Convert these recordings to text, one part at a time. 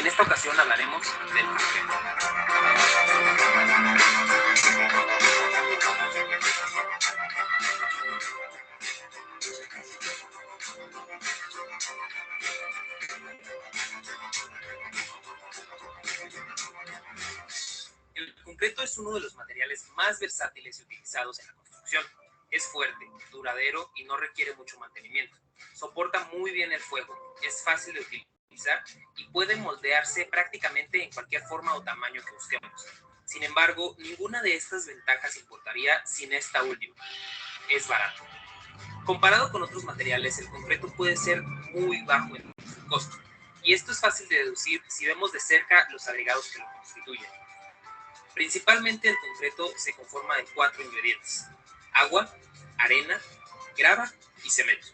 En esta ocasión hablaremos del concreto. El concreto es uno de los materiales más versátiles y utilizados en la construcción. Es fuerte, duradero y no requiere mucho mantenimiento. Soporta muy bien el fuego, es fácil de utilizar y puede moldearse prácticamente en cualquier forma o tamaño que busquemos. Sin embargo, ninguna de estas ventajas importaría sin esta última: es barato. Comparado con otros materiales, el concreto puede ser muy bajo en su costo, y esto es fácil de deducir si vemos de cerca los agregados que lo constituyen. Principalmente el concreto se conforma de 4 ingredientes: agua, arena, grava y cemento.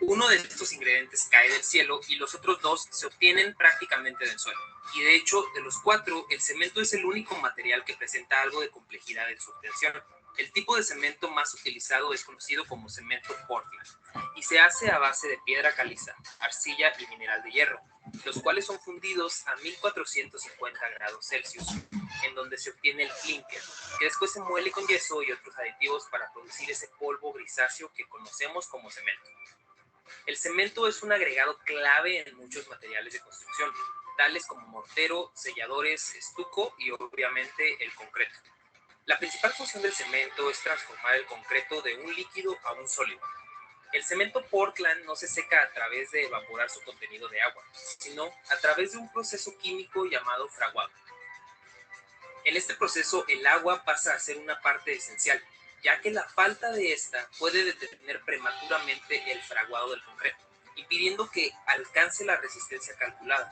Uno de estos ingredientes cae del cielo y los otros 2 se obtienen prácticamente del suelo. Y de hecho, de los 4, el cemento es el único material que presenta algo de complejidad en su obtención. El tipo de cemento más utilizado es conocido como cemento Portland y se hace a base de piedra caliza, arcilla y mineral de hierro, los cuales son fundidos a 1450 grados Celsius, en donde se obtiene el clinker, que después se muele con yeso y otros aditivos para producir ese polvo grisáceo que conocemos como cemento. El cemento es un agregado clave en muchos materiales de construcción, tales como mortero, selladores, estuco y obviamente el concreto. La principal función del cemento es transformar el concreto de un líquido a un sólido. El cemento Portland no se seca a través de evaporar su contenido de agua, sino a través de un proceso químico llamado fraguado. En este proceso, el agua pasa a ser una parte esencial, ya que la falta de esta puede detener prematuramente el fraguado del concreto, impidiendo que alcance la resistencia calculada.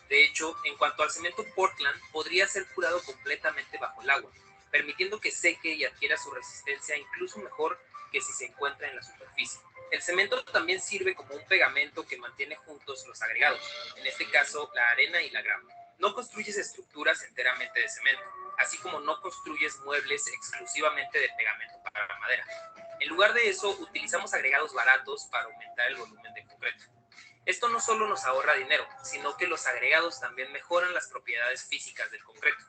De hecho, en cuanto al cemento Portland, podría ser curado completamente bajo el agua, permitiendo que seque y adquiera su resistencia incluso mejor que si se encuentra en la superficie. El cemento también sirve como un pegamento que mantiene juntos los agregados, en este caso la arena y la grava. No construyes estructuras enteramente de cemento, así como no construyes muebles exclusivamente de pegamento para la madera. En lugar de eso, utilizamos agregados baratos para aumentar el volumen de concreto. Esto no solo nos ahorra dinero, sino que los agregados también mejoran las propiedades físicas del concreto,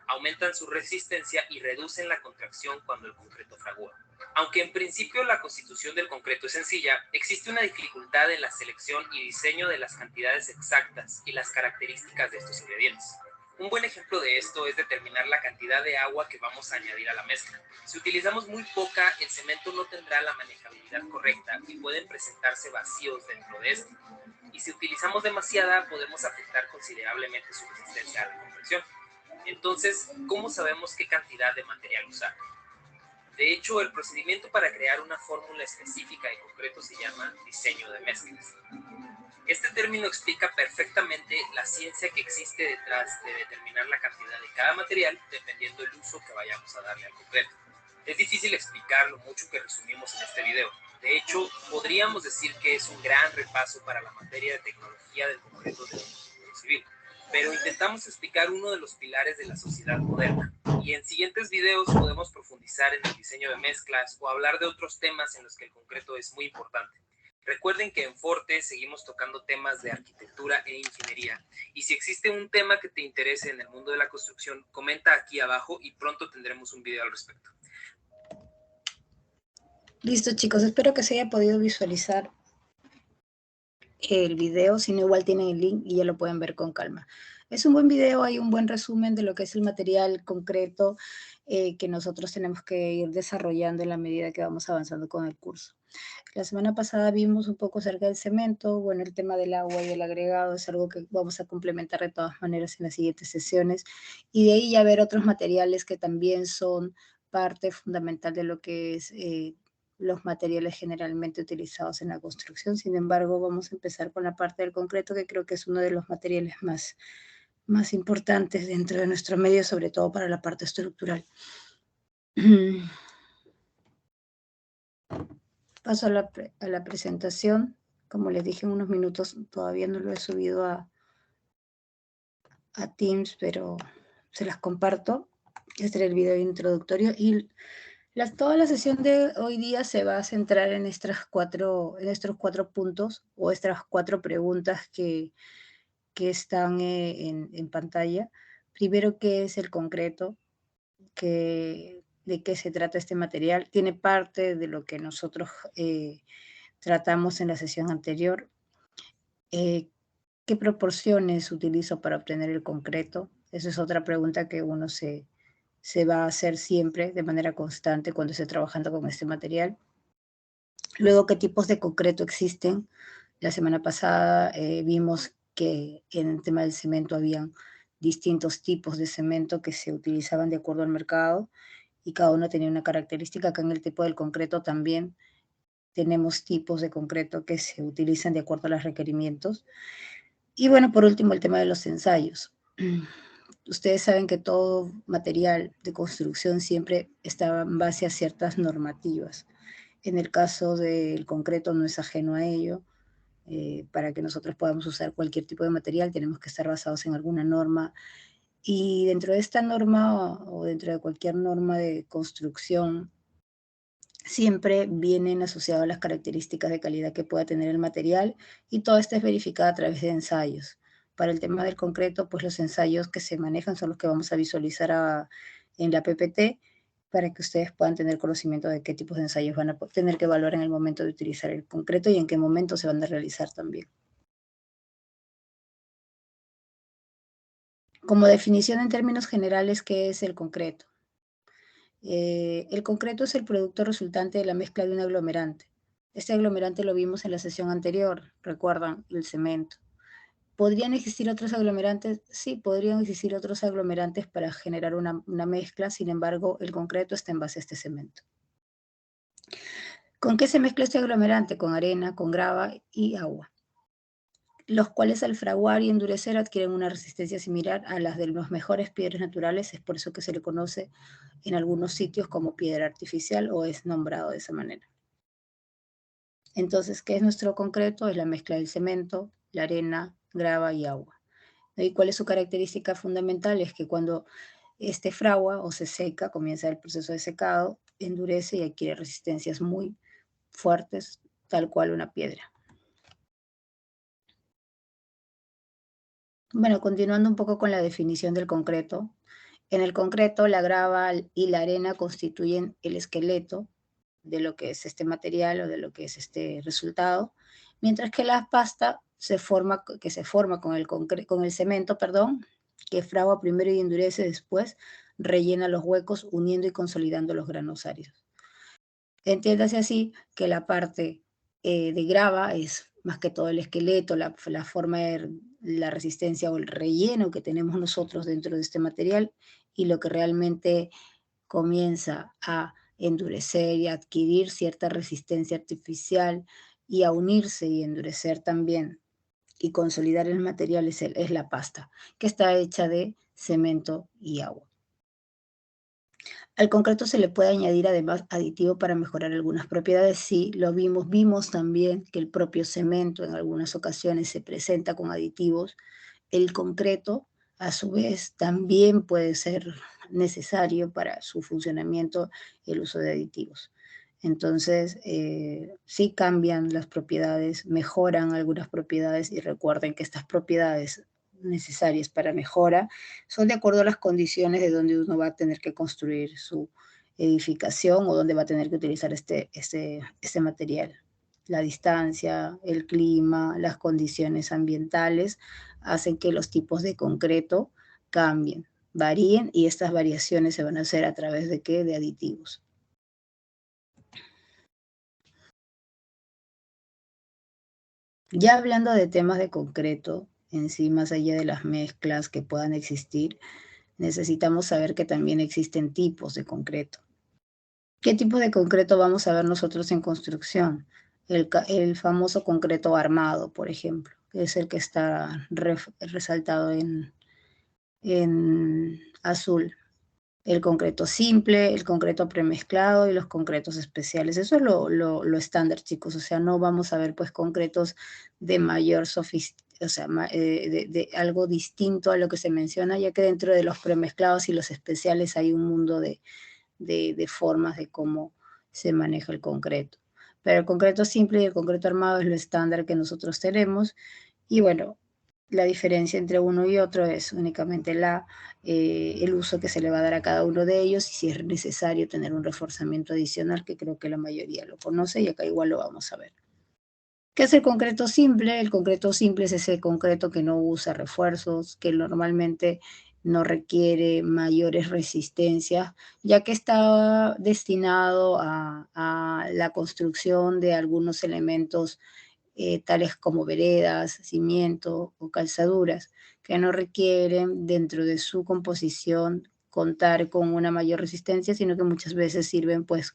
aumentan su resistencia y reducen la contracción cuando el concreto fragúa. Aunque en principio la constitución del concreto es sencilla, existe una dificultad en la selección y diseño de las cantidades exactas y las características de estos ingredientes. Un buen ejemplo de esto es determinar la cantidad de agua que vamos a añadir a la mezcla. Si utilizamos muy poca, el cemento no tendrá la manejabilidad correcta y pueden presentarse vacíos dentro de este. Y si utilizamos demasiada, podemos afectar considerablemente su resistencia a la compresión. Entonces, ¿cómo sabemos qué cantidad de material usar? De hecho, el procedimiento para crear una fórmula específica de concreto se llama diseño de mezclas. Este término explica perfectamente la ciencia que existe detrás de determinar la cantidad de cada material dependiendo del uso que vayamos a darle al concreto. Es difícil explicar lo mucho que resumimos en este video. De hecho, podríamos decir que es un gran repaso para la materia de tecnología del concreto de la construcción civil, pero intentamos explicar uno de los pilares de la sociedad moderna. Y en siguientes videos podemos profundizar en el diseño de mezclas o hablar de otros temas en los que el concreto es muy importante. Recuerden que en Forte seguimos tocando temas de arquitectura e ingeniería. Y si existe un tema que te interese en el mundo de la construcción, comenta aquí abajo y pronto tendremos un video al respecto. Listo, chicos, espero que se haya podido visualizar el video, si no igual tienen el link y ya lo pueden ver con calma. Es un buen video, hay un buen resumen de lo que es el material concreto que nosotros tenemos que ir desarrollando en la medida que vamos avanzando con el curso. La semana pasada vimos un poco acerca del cemento, bueno, el tema del agua y el agregado es algo que vamos a complementar de todas maneras en las siguientes sesiones, y de ahí ya ver otros materiales que también son parte fundamental de lo que es los materiales generalmente utilizados en la construcción. Sin embargo, vamos a empezar con la parte del concreto, que creo que es uno de los materiales más importantes dentro de nuestro medio, sobre todo para la parte estructural. Paso a la presentación. Como les dije en unos minutos, todavía no lo he subido a Teams, pero se las comparto. Este era el video introductorio y toda la sesión de hoy día se va a centrar en estos cuatro puntos o estas 4 preguntas que que están en pantalla. Primero, ¿qué es el concreto? ¿De qué se trata este material? Tiene parte de lo que nosotros tratamos en la sesión anterior. ¿Qué proporciones utilizo para obtener el concreto? Esa es otra pregunta que uno se va a hacer siempre de manera constante cuando esté trabajando con este material. Luego, ¿qué tipos de concreto existen? La semana pasada vimos que en el tema del cemento habían distintos tipos de cemento que se utilizaban de acuerdo al mercado y cada uno tenía una característica. Acá en el tipo del concreto también tenemos tipos de concreto que se utilizan de acuerdo a los requerimientos. Y bueno, por último, el tema de los ensayos. Ustedes saben que todo material de construcción siempre está en base a ciertas normativas. En el caso del concreto no es ajeno a ello. Para que nosotros podamos usar cualquier tipo de material tenemos que estar basados en alguna norma. Y dentro de esta norma o dentro de cualquier norma de construcción, siempre vienen asociadas las características de calidad que pueda tener el material y todo esto es verificado a través de ensayos. Para el tema del concreto, pues los ensayos que se manejan son los que vamos a visualizar en la PPT para que ustedes puedan tener conocimiento de qué tipos de ensayos van a tener que evaluar en el momento de utilizar el concreto y en qué momento se van a realizar también. Como definición en términos generales, ¿qué es el concreto? El concreto es el producto resultante de la mezcla de un aglomerante. Este aglomerante lo vimos en la sesión anterior, recuerdan, el cemento. ¿Podrían existir otros aglomerantes? Sí, podrían existir otros aglomerantes para generar una mezcla, sin embargo, el concreto está en base a este cemento. ¿Con qué se mezcla este aglomerante? Con arena, con grava y agua, los cuales al fraguar y endurecer adquieren una resistencia similar a las de las mejores piedras naturales, es por eso que se le conoce en algunos sitios como piedra artificial o es nombrado de esa manera. Entonces, ¿qué es nuestro concreto? Es la mezcla del cemento, la arena, grava y agua. ¿Y cuál es su característica fundamental? Es que cuando este fragua o se seca, comienza el proceso de secado, endurece y adquiere resistencias muy fuertes, tal cual una piedra. Bueno, continuando un poco con la definición del concreto. En el concreto, la grava y la arena constituyen el esqueleto de lo que es este material o de lo que es este resultado, mientras que la pasta que se forma con el cemento, perdón, que fragua primero y endurece después, rellena los huecos uniendo y consolidando los granos áridos. Entiéndase así que la parte de grava es más que todo el esqueleto, la forma de la resistencia o el relleno que tenemos nosotros dentro de este material y lo que realmente comienza a endurecer y a adquirir cierta resistencia artificial y a unirse y endurecer también y consolidar el material es la pasta, que está hecha de cemento y agua. Al concreto se le puede añadir además aditivo para mejorar algunas propiedades. Sí, lo vimos. Vimos también que el propio cemento en algunas ocasiones se presenta con aditivos. El concreto, a su vez, también puede ser necesario para su funcionamiento el uso de aditivos. Entonces, sí cambian las propiedades, mejoran algunas propiedades y recuerden que estas propiedades necesarias para mejora son de acuerdo a las condiciones de donde uno va a tener que construir su edificación o donde va a tener que utilizar este material. La distancia, el clima, las condiciones ambientales hacen que los tipos de concreto cambien, varíen y estas variaciones se van a hacer a través de ¿qué? De aditivos. Ya hablando de temas de concreto, en sí, más allá de las mezclas que puedan existir, necesitamos saber que también existen tipos de concreto. ¿Qué tipo de concreto vamos a ver nosotros en construcción? El famoso concreto armado, por ejemplo, que es el que está resaltado en azul. El concreto simple, el concreto premezclado y los concretos especiales. Eso es lo estándar, chicos. O sea, no vamos a ver pues concretos de mayor sofisticación, o sea, de algo distinto a lo que se menciona, ya que dentro de los premezclados y los especiales hay un mundo de formas de cómo se maneja el concreto. Pero el concreto simple y el concreto armado es lo estándar que nosotros tenemos. Y bueno, La diferencia entre uno y otro es únicamente el uso que se le va a dar a cada uno de ellos y si es necesario tener un reforzamiento adicional, que creo que la mayoría lo conoce y acá igual lo vamos a ver. ¿Qué es el concreto simple? El concreto simple es ese concreto que no usa refuerzos, que normalmente no requiere mayores resistencias, ya que está destinado a la construcción de algunos elementos tales como veredas, cimiento o calzaduras, que no requieren dentro de su composición contar con una mayor resistencia, sino que muchas veces sirven pues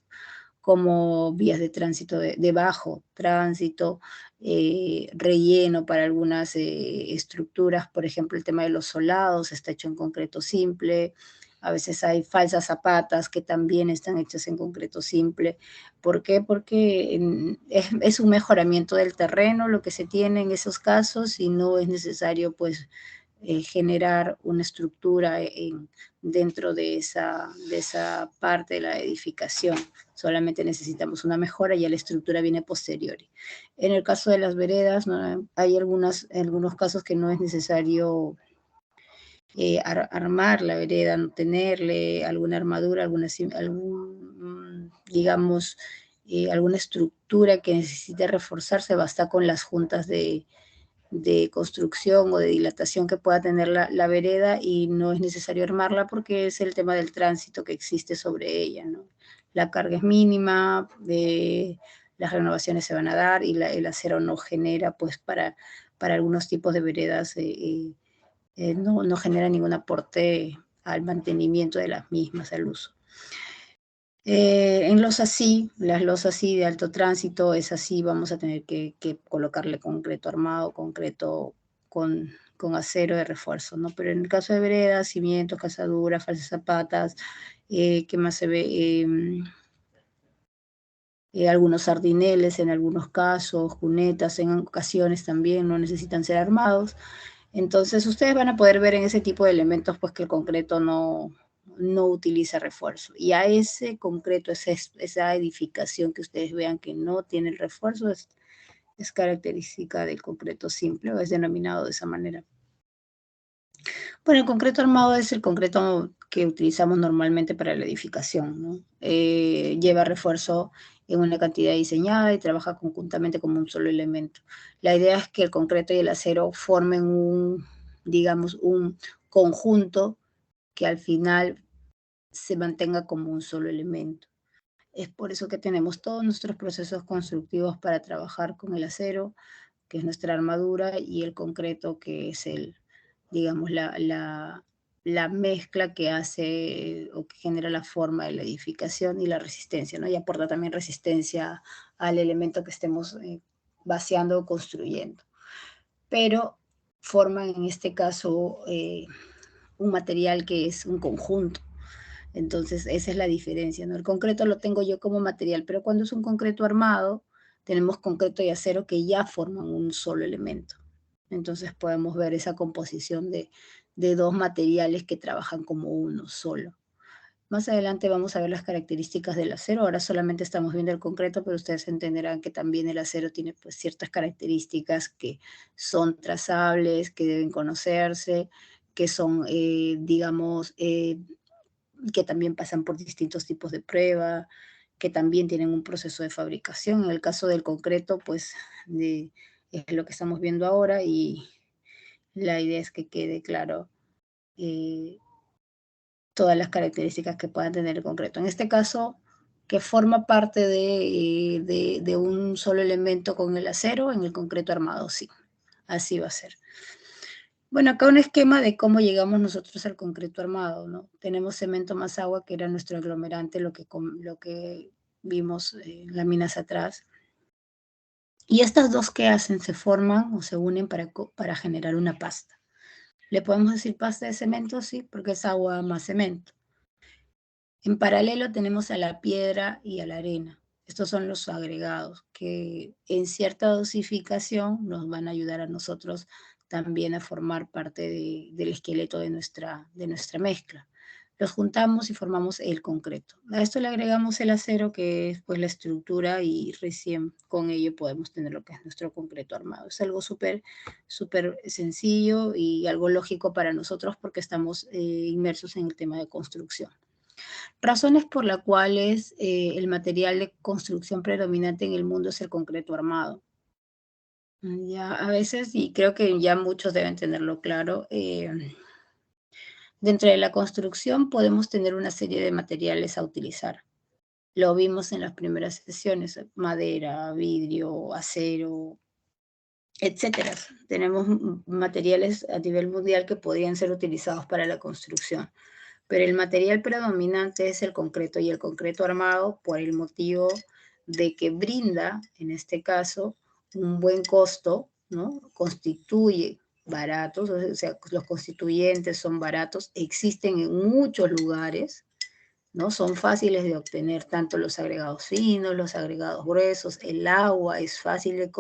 como vías de tránsito de bajo tránsito, relleno para algunas estructuras, por ejemplo, el tema de los solados está hecho en concreto simple, a veces hay falsas zapatas que también están hechas en concreto simple. ¿Por qué? Porque es un mejoramiento del terreno lo que se tiene en esos casos y no es necesario pues generar una estructura dentro de esa parte de la edificación. Solamente necesitamos una mejora y ya la estructura viene posterior. En el caso de las veredas, ¿no? Hay algunos casos que no es necesario armar la vereda, no tenerle alguna armadura, digamos, alguna estructura que necesite reforzarse, basta con las juntas de construcción o de dilatación que pueda tener la vereda y no es necesario armarla porque es el tema del tránsito que existe sobre ella, ¿no? La carga es mínima, las renovaciones se van a dar y el acero no genera, pues para algunos tipos de veredas, no genera ningún aporte al mantenimiento de las mismas, al uso. En las losas sí de alto tránsito, es así, vamos a tener que colocarle concreto armado, concreto con acero de refuerzo, ¿no? Pero en el caso de veredas, cimientos, calzaduras, falsas zapatas, ¿qué más se ve? Algunos sardineles en algunos casos, cunetas en ocasiones también no necesitan ser armados. Entonces ustedes van a poder ver en ese tipo de elementos pues que el concreto no utiliza refuerzo. Y a ese concreto, esa edificación que ustedes vean que no tiene el refuerzo es característica del concreto simple o es denominado de esa manera. Bueno, el concreto armado es el concreto que utilizamos normalmente para la edificación, ¿no? Lleva refuerzo en una cantidad diseñada y trabaja conjuntamente como un solo elemento. La idea es que el concreto y el acero formen digamos, un conjunto que al final se mantenga como un solo elemento. Es por eso que tenemos todos nuestros procesos constructivos para trabajar con el acero, que es nuestra armadura, y el concreto, que es digamos, la mezcla que hace o que genera la forma de la edificación y la resistencia, ¿no? Y aporta también resistencia al elemento que estemos vaciando o construyendo. Pero forman en este caso un material que es un conjunto. Entonces, esa es la diferencia, ¿no? El concreto lo tengo yo como material, pero cuando es un concreto armado, tenemos concreto y acero que ya forman un solo elemento. Entonces podemos ver esa composición de dos materiales que trabajan como uno solo. Más adelante vamos a ver las características del acero. Ahora solamente estamos viendo el concreto, pero ustedes entenderán que también el acero tiene pues ciertas características que son trazables, que deben conocerse, que son, digamos, que también pasan por distintos tipos de prueba, que también tienen un proceso de fabricación. En el caso del concreto, pues es lo que estamos viendo ahora y la idea es que quede claro eh, todas las características que puedan tener el concreto. En este caso, que forma parte de un solo elemento con el acero, en el concreto armado, sí, así va a ser. Bueno, acá un esquema de cómo llegamos nosotros al concreto armado, ¿no? Tenemos cemento más agua, que era nuestro aglomerante, lo que vimos en láminas atrás. Y estas dos, ¿qué hacen? Se forman o se unen para generar una pasta. ¿Le podemos decir pasta de cemento? Sí, porque es agua más cemento. En paralelo tenemos a la piedra y a la arena. Estos son los agregados que en cierta dosificación nos van a ayudar a nosotros también a formar parte del esqueleto de nuestra mezcla. Los juntamos y formamos el concreto. A esto le agregamos el acero, que es pues la estructura, y recién con ello podemos tener lo que es nuestro concreto armado. Es algo súper, súper sencillo y algo lógico para nosotros porque estamos inmersos en el tema de construcción. Razones por las cuales el material de construcción predominante en el mundo es el concreto armado. Ya a veces, y creo que ya muchos deben tenerlo claro, dentro de la construcción podemos tener una serie de materiales a utilizar. Lo vimos en las primeras sesiones: madera, vidrio, acero, etcétera. Tenemos materiales a nivel mundial que podrían ser utilizados para la construcción, pero el material predominante es el concreto, y el concreto armado por el motivo de que brinda, en este caso, un buen costo, ¿no? Constituye baratos, o sea, los constituyentes son baratos, existen en muchos lugares, ¿no? Son fáciles de obtener, tanto los agregados finos, los agregados gruesos, el agua es fácil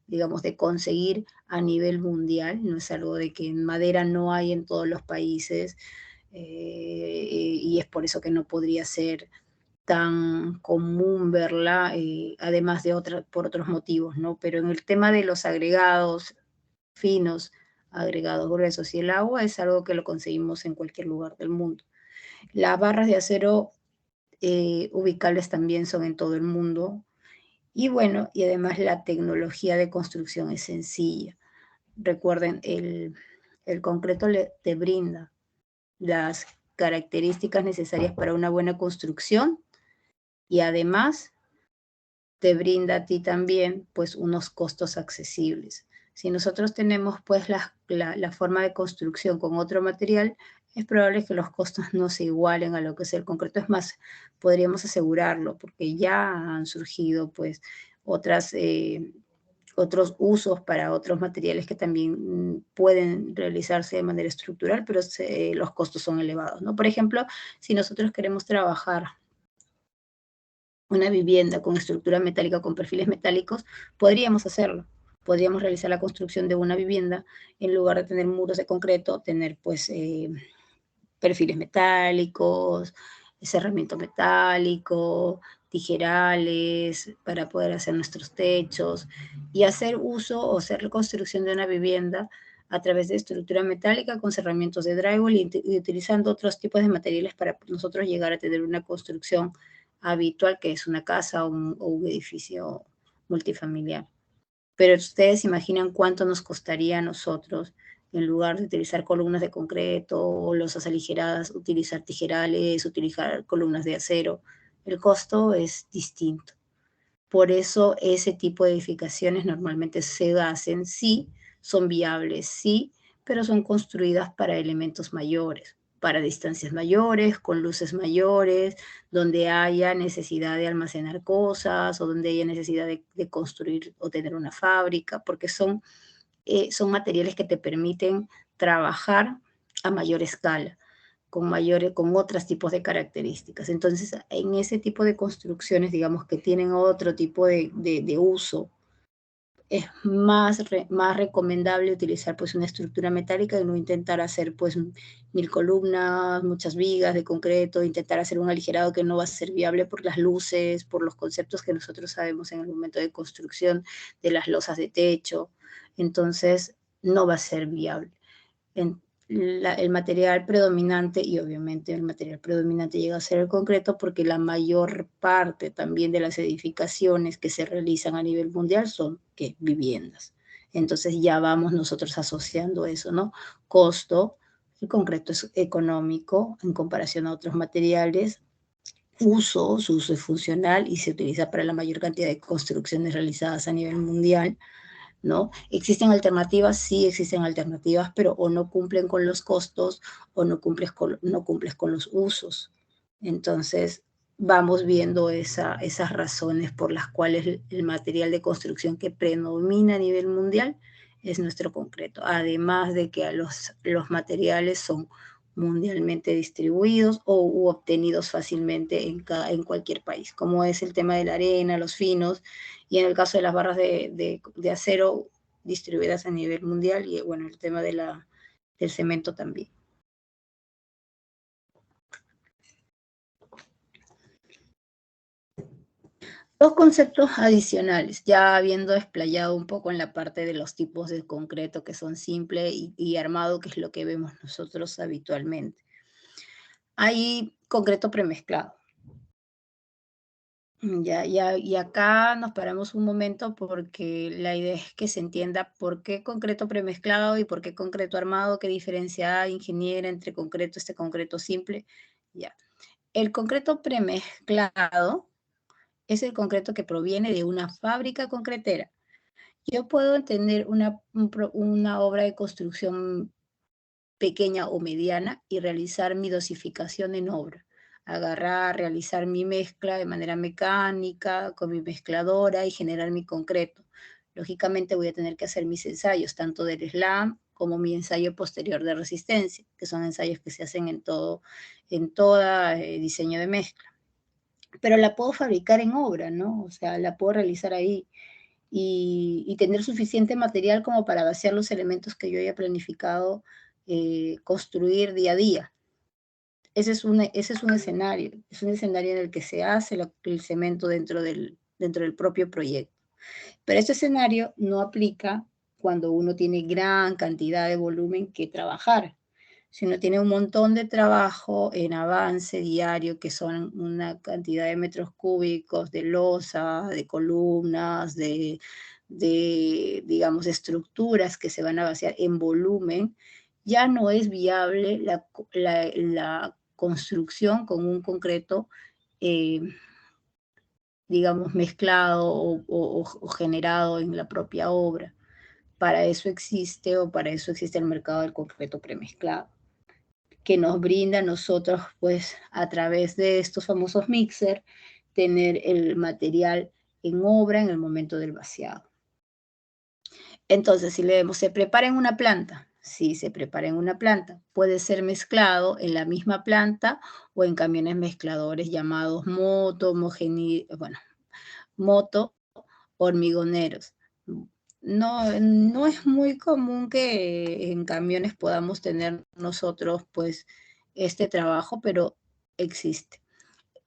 digamos, de conseguir a nivel mundial, no es algo de que en madera no hay en todos los países, y es por eso que no podría ser tan común verla, además de por otros motivos, ¿no? Pero en el tema de los agregados finos, agregados gruesos y el agua es algo que lo conseguimos en cualquier lugar del mundo. Las barras de acero ubicables también son en todo el mundo. Y bueno, y además la tecnología de construcción es sencilla. Recuerden, el concreto te brinda las características necesarias para una buena construcción, y además te brinda a ti también pues unos costos accesibles. Si nosotros tenemos pues la forma de construcción con otro material, es probable que los costos no se igualen a lo que es el concreto. Es más, podríamos asegurarlo porque ya han surgido pues otras, otros usos para otros materiales que también pueden realizarse de manera estructural, pero los costos son elevados, ¿no? Por ejemplo, si nosotros queremos trabajar una vivienda con estructura metálica, con perfiles metálicos, podríamos hacerlo. Podríamos realizar la construcción de una vivienda, en lugar de tener muros de concreto, tener pues perfiles metálicos, cerramiento metálico, tijerales para poder hacer nuestros techos, y hacer uso o hacer reconstrucción de una vivienda a través de estructura metálica con cerramientos de drywall, y utilizando otros tipos de materiales para nosotros llegar a tener una construcción habitual, que es una casa o un edificio multifamiliar. Pero ustedes imaginan cuánto nos costaría a nosotros, en lugar de utilizar columnas de concreto o losas aligeradas, utilizar tijerales, utilizar columnas de acero. El costo es distinto. Por eso ese tipo de edificaciones normalmente se hacen, sí, son viables, sí, pero son construidas para elementos mayores, para distancias mayores, con luces mayores, donde haya necesidad de almacenar cosas o donde haya necesidad de construir o tener una fábrica, porque son materiales que te permiten trabajar a mayor escala, con otros tipos de características. Entonces, en ese tipo de construcciones, digamos, que tienen otro tipo de uso, es más recomendable utilizar pues una estructura metálica y no intentar hacer pues 1000 columnas, muchas vigas de concreto, intentar hacer un aligerado que no va a ser viable por las luces, por los conceptos que nosotros sabemos en el momento de construcción de las losas de techo. Entonces, no va a ser viable. El material predominante, y obviamente el material predominante llega a ser el concreto, porque la mayor parte también de las edificaciones que se realizan a nivel mundial son viviendas. Entonces ya vamos nosotros asociando eso, ¿no? Costo, el concreto es económico en comparación a otros materiales. Su uso es funcional y se utiliza para la mayor cantidad de construcciones realizadas a nivel mundial, ¿no? ¿Existen alternativas? Sí, existen alternativas, pero o no cumplen con los costos o no cumples con los usos. Entonces, vamos viendo esas razones por las cuales el material de construcción que predomina a nivel mundial es nuestro concreto. Además de que los materiales son mundialmente distribuidos o obtenidos fácilmente en cualquier país, como es el tema de la arena, los finos, y en el caso de las barras de acero distribuidas a nivel mundial, y bueno, el tema del cemento también. Dos conceptos adicionales, ya habiendo explayado un poco en la parte de los tipos de concreto que son simple y armado, que es lo que vemos nosotros habitualmente. Hay concreto premezclado. Y acá nos paramos un momento porque la idea es que se entienda por qué concreto premezclado y por qué concreto armado, qué diferencia hay, ingeniera, entre concreto, este concreto simple. Ya. El concreto premezclado es el concreto que proviene de una fábrica concretera. Yo puedo tener una obra de construcción pequeña o mediana y realizar mi dosificación en obra. Agarrar, realizar mi mezcla de manera mecánica con mi mezcladora y generar mi concreto. Lógicamente voy a tener que hacer mis ensayos, tanto del SLAM como mi ensayo posterior de resistencia, que son ensayos que se hacen en todo diseño de mezcla. Pero la puedo fabricar en obra, ¿no? O sea, la puedo realizar ahí y tener suficiente material como para vaciar los elementos que yo haya planificado construir día a día. Ese es un escenario en el que se hace el cemento dentro del propio proyecto. Pero este escenario no aplica cuando uno tiene gran cantidad de volumen que trabajar. Si uno tiene un montón de trabajo en avance diario, que son una cantidad de metros cúbicos de losa, de columnas, digamos, estructuras que se van a vaciar en volumen, ya no es viable la construcción con un concreto, eh, digamos, mezclado o generado en la propia obra. Para eso existe el mercado del concreto premezclado, que nos brinda a nosotros, pues, a través de estos famosos mixer, tener el material en obra en el momento del vaciado. Entonces, si leemos, se prepara en una planta. Sí, se prepara en una planta. Puede ser mezclado en la misma planta o en camiones mezcladores llamados bueno, moto hormigoneros. No, no es muy común que en camiones podamos tener nosotros, pues, este trabajo, pero existe.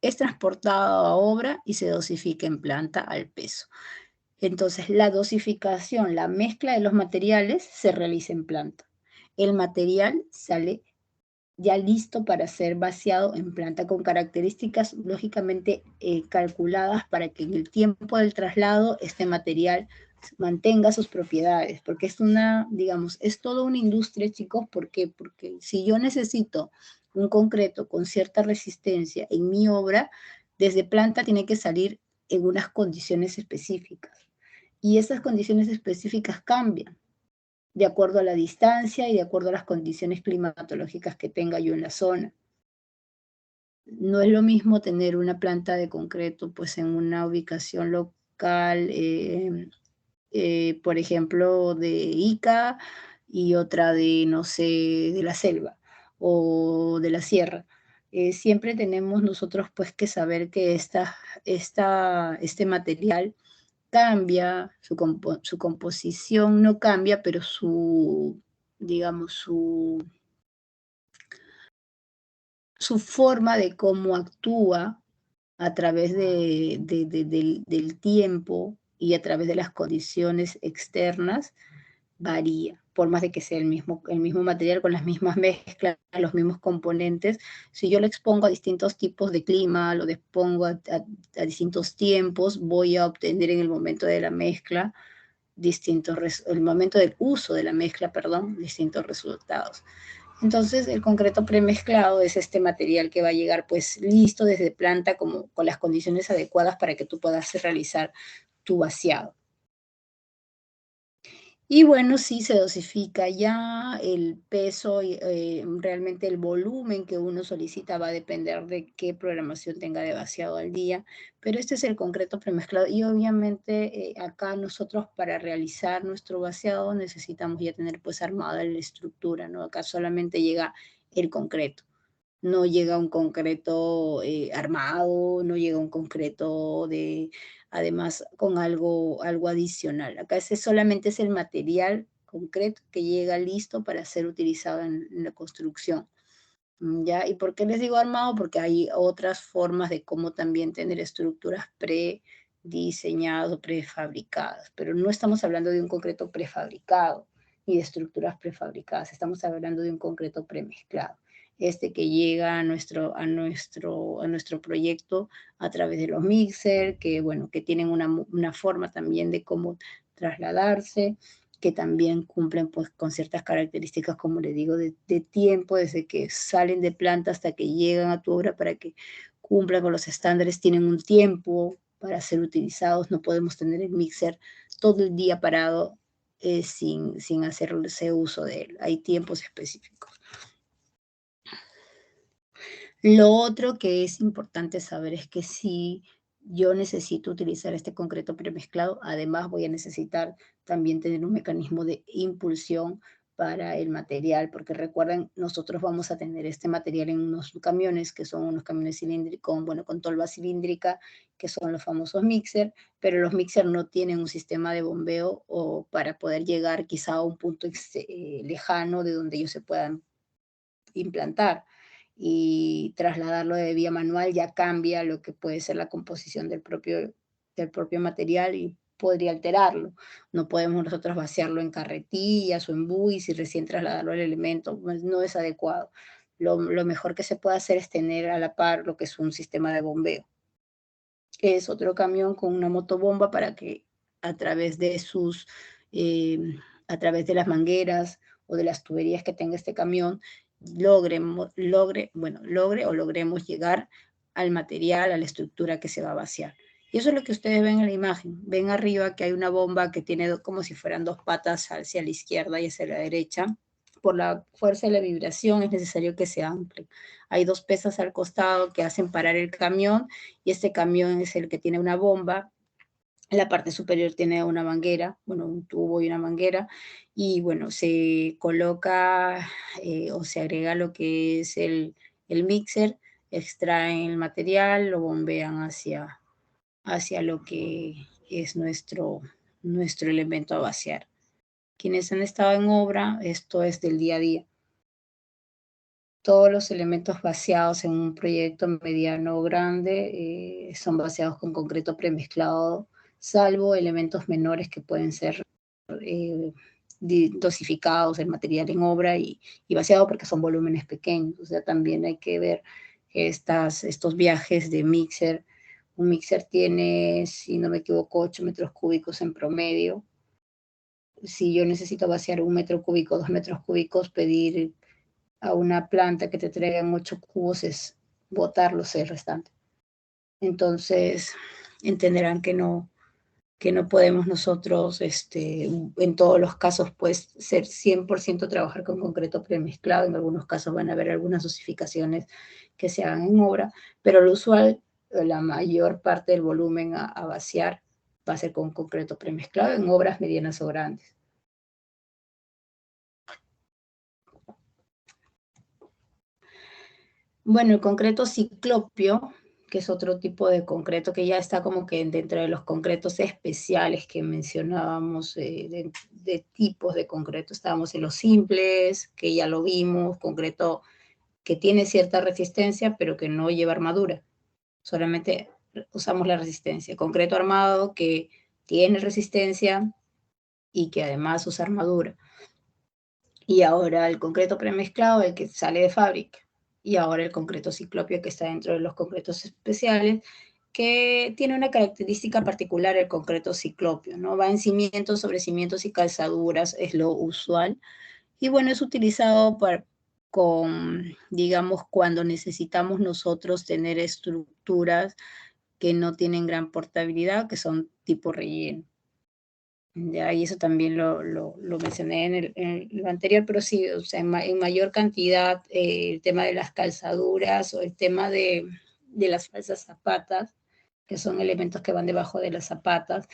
Es transportado a obra y se dosifica en planta al peso. Entonces, la dosificación, la mezcla de los materiales se realiza en planta. El material sale ya listo para ser vaciado en planta con características lógicamente calculadas para que en el tiempo del traslado este material mantenga sus propiedades, porque es digamos, es toda una industria, chicos. ¿Por qué? Porque si yo necesito un concreto con cierta resistencia en mi obra, desde planta tiene que salir en unas condiciones específicas. Y esas condiciones específicas cambian de acuerdo a la distancia y de acuerdo a las condiciones climatológicas que tenga yo en la zona. No es lo mismo tener una planta de concreto, pues, en una ubicación local, por ejemplo, de Ica, y otra de, no sé, de la selva o de la sierra. Siempre tenemos nosotros, pues, que saber que este material cambia, su composición no cambia, pero digamos, su forma de cómo actúa a través del tiempo y a través de las condiciones externas varía. Por más de que sea el mismo material con las mismas mezclas, los mismos componentes, si yo lo expongo a distintos tipos de clima, lo expongo a distintos tiempos, voy a obtener en el momento de la mezcla el momento del uso de la mezcla, perdón, distintos resultados. Entonces, el concreto premezclado es este material que va a llegar, pues, listo desde planta, como con las condiciones adecuadas para que tú puedas realizar tu vaciado. Y bueno, sí se dosifica ya el peso y realmente el volumen que uno solicita va a depender de qué programación tenga de vaciado al día, pero este es el concreto premezclado y obviamente acá nosotros para realizar nuestro vaciado necesitamos ya tener pues armada la estructura, ¿no? Acá solamente llega el concreto. No llega un concreto armado, no llega un concreto además con algo adicional. Acá solamente es el material concreto que llega listo para ser utilizado en la construcción. ¿Ya? ¿Y por qué les digo armado? Porque hay otras formas de cómo también tener estructuras diseñados o prefabricados, pero no estamos hablando de un concreto prefabricado ni de estructuras prefabricadas, estamos hablando de un concreto premezclado, este que llega a nuestro proyecto a través de los mixer, que bueno, que tienen una forma también de cómo trasladarse, que también cumplen pues con ciertas características, como le digo, de tiempo, desde que salen de planta hasta que llegan a tu obra para que cumplan con los estándares, tienen un tiempo para ser utilizados, no podemos tener el mixer todo el día parado sin hacerse uso de él, hay tiempos específicos. Lo otro que es importante saber es que si yo necesito utilizar este concreto premezclado, además voy a necesitar también tener un mecanismo de impulsión para el material, porque recuerden, nosotros vamos a tener este material en unos camiones, que son unos camiones cilíndricos, bueno, con tolva cilíndrica, que son los famosos mixer, pero los mixer no tienen un sistema de bombeo o para poder llegar quizá a un punto lejano de donde ellos se puedan implantar y trasladarlo de vía manual ya cambia lo que puede ser la composición del propio material y podría alterarlo. No podemos nosotros vaciarlo en carretillas o en buis y recién trasladarlo al elemento, pues no es adecuado. Lo mejor que se puede hacer es tener a la par lo que es un sistema de bombeo, que es otro camión con una motobomba para que a través de eh, a través de las mangueras o de las tuberías que tenga este camión, logremos llegar al material, a la estructura que se va a vaciar. Y eso es lo que ustedes ven en la imagen. Ven arriba que hay una bomba que tiene como si fueran dos patas hacia la izquierda y hacia la derecha. Por la fuerza de la vibración es necesario que se amplíe. Hay dos pesas al costado que hacen parar el camión y este camión es el que tiene una bomba. En la parte superior tiene una manguera, bueno, un tubo y una manguera, y bueno, se coloca o se agrega lo que es el mixer, extraen el material, lo bombean hacia lo que es nuestro elemento a vaciar. Quienes han estado en obra, esto es del día a día. Todos los elementos vaciados en un proyecto mediano o grande son vaciados con concreto premezclado, salvo elementos menores que pueden ser eh, dosificados, el material en obra y vaciado porque son volúmenes pequeños. O sea, también hay que ver que estos viajes de mixer, un mixer tiene, si no me equivoco, 8 metros cúbicos en promedio. Si yo necesito vaciar 1 metro cúbico, 2 metros cúbicos, pedir a una planta que te traigan 8 cubos es botarlos el restante. Entonces, entenderán que no podemos nosotros, en todos los casos, pues, ser 100% trabajar con concreto premezclado. En algunos casos van a haber algunas dosificaciones que se hagan en obra, pero lo usual, la mayor parte del volumen a vaciar va a ser con concreto premezclado en obras medianas o grandes. Bueno, el concreto ciclopio, que es otro tipo de concreto que ya está como que dentro de los concretos especiales que mencionábamos, de tipos de concreto. Estábamos en los simples, que ya lo vimos, concreto que tiene cierta resistencia, pero que no lleva armadura. Solamente usamos la resistencia. Concreto armado que tiene resistencia y que además usa armadura. Y ahora el concreto premezclado, el que sale de fábrica. Y ahora el concreto ciclopio, que está dentro de los concretos especiales, que tiene una característica particular el concreto ciclopio, ¿no? Va en cimientos, sobre cimientos y calzaduras, es lo usual. Y bueno, es utilizado digamos, cuando necesitamos nosotros tener estructuras que no tienen gran portabilidad, que son tipo relleno. Ya, y eso también lo mencioné en lo anterior, pero sí, o sea, en mayor cantidad el tema de las calzaduras o el tema de las falsas zapatas, que son elementos que van debajo de las zapatas,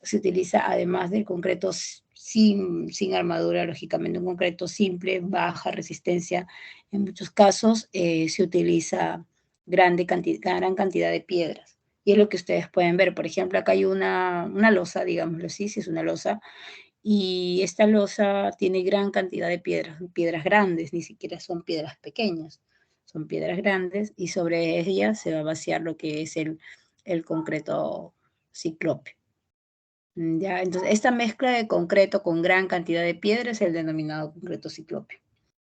se utiliza además del concreto sin armadura, lógicamente un concreto simple, baja resistencia. En muchos casos se utiliza gran cantidad de piedras. Y es lo que ustedes pueden ver. Por ejemplo, acá hay una losa, digámoslo así, si es una losa, y esta losa tiene gran cantidad de piedras grandes, ni siquiera son piedras pequeñas, son piedras grandes, y sobre ellas se va a vaciar lo que es el concreto ciclópeo. ¿Ya? Entonces, esta mezcla de concreto con gran cantidad de piedra es el denominado concreto ciclópeo.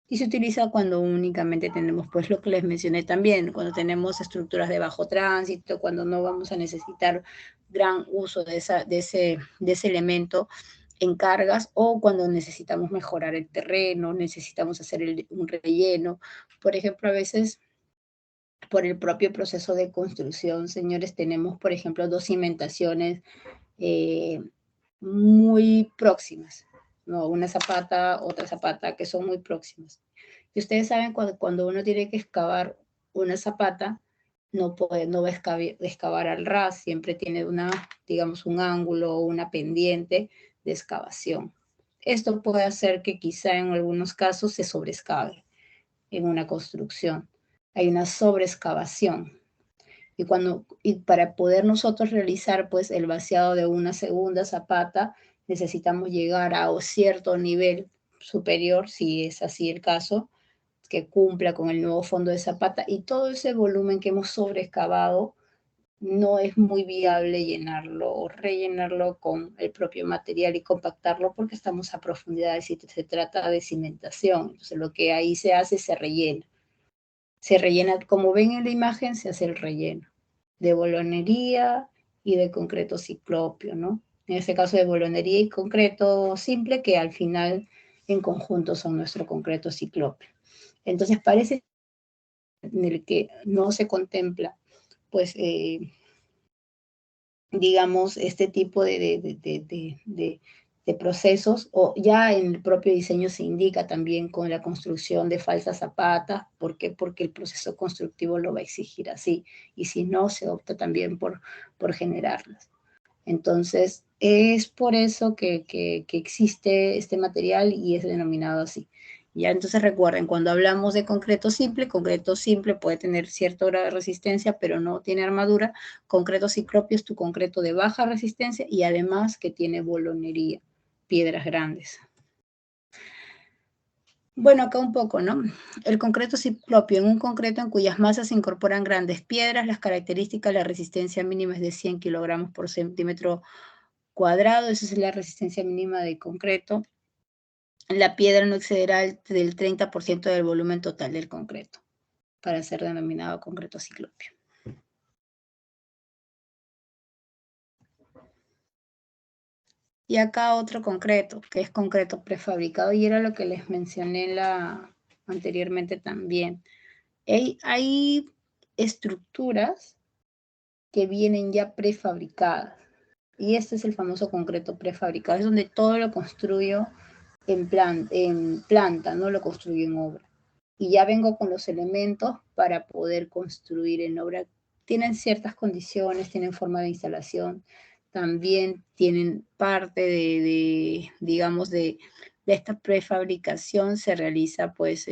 Y se utiliza cuando únicamente tenemos, pues lo que les mencioné también, cuando tenemos estructuras de bajo tránsito, cuando no vamos a necesitar gran uso de ese elemento en cargas, o cuando necesitamos mejorar el terreno, necesitamos hacer un relleno. Por ejemplo, a veces por el propio proceso de construcción, señores, tenemos, por ejemplo, dos cimentaciones muy próximas, ¿no? Una zapata, otra zapata, que son muy próximas. Y ustedes saben cuando uno tiene que excavar una zapata, no va a excavar al ras, siempre tiene digamos, un ángulo o una pendiente de excavación. Esto puede hacer que quizá en algunos casos se sobrescave en una construcción. Hay una sobreexcavación. Y para poder nosotros realizar pues el vaciado de una segunda zapata, necesitamos llegar a un cierto nivel superior, si es así el caso, que cumpla con el nuevo fondo de zapata, y todo ese volumen que hemos sobreexcavado no es muy viable llenarlo o rellenarlo con el propio material y compactarlo porque estamos a profundidades y se trata de cimentación. Entonces lo que ahí se hace, se rellena. Se rellena, como ven en la imagen, se hace el relleno de bolonería y de concreto ciclópeo, ¿no? En este caso de bolonería y concreto simple, que al final en conjunto son nuestro concreto ciclópeo. Entonces parece en el que no se contempla, pues, digamos, este tipo de procesos, o ya en el propio diseño se indica también con la construcción de falsas zapatas. ¿Por qué? Porque el proceso constructivo lo va a exigir así, y si no, se opta también por generarlas. Entonces, es por eso que existe este material y es denominado así. Ya, entonces recuerden, cuando hablamos de concreto simple puede tener cierto grado de resistencia, pero no tiene armadura. Concreto ciclópeo es tu concreto de baja resistencia y además que tiene bolonería, piedras grandes. Bueno, acá un poco, ¿no? El concreto ciclópeo, en un concreto en cuyas masas se incorporan grandes piedras, las características, la resistencia mínima es de 100 kilogramos por centímetro cuadrado, esa es la resistencia mínima de concreto. La piedra no excederá del 30% del volumen total del concreto, para ser denominado concreto ciclópeo. Y acá otro concreto, que es concreto prefabricado, y era lo que les mencioné anteriormente también. Hay estructuras que vienen ya prefabricadas, y este es el famoso concreto prefabricado, es donde todo lo construyo en planta, no lo construyo en obra. Y ya vengo con los elementos para poder construir en obra. Tienen ciertas condiciones, tienen forma de instalación, también tienen parte digamos, de esta prefabricación se realiza, pues,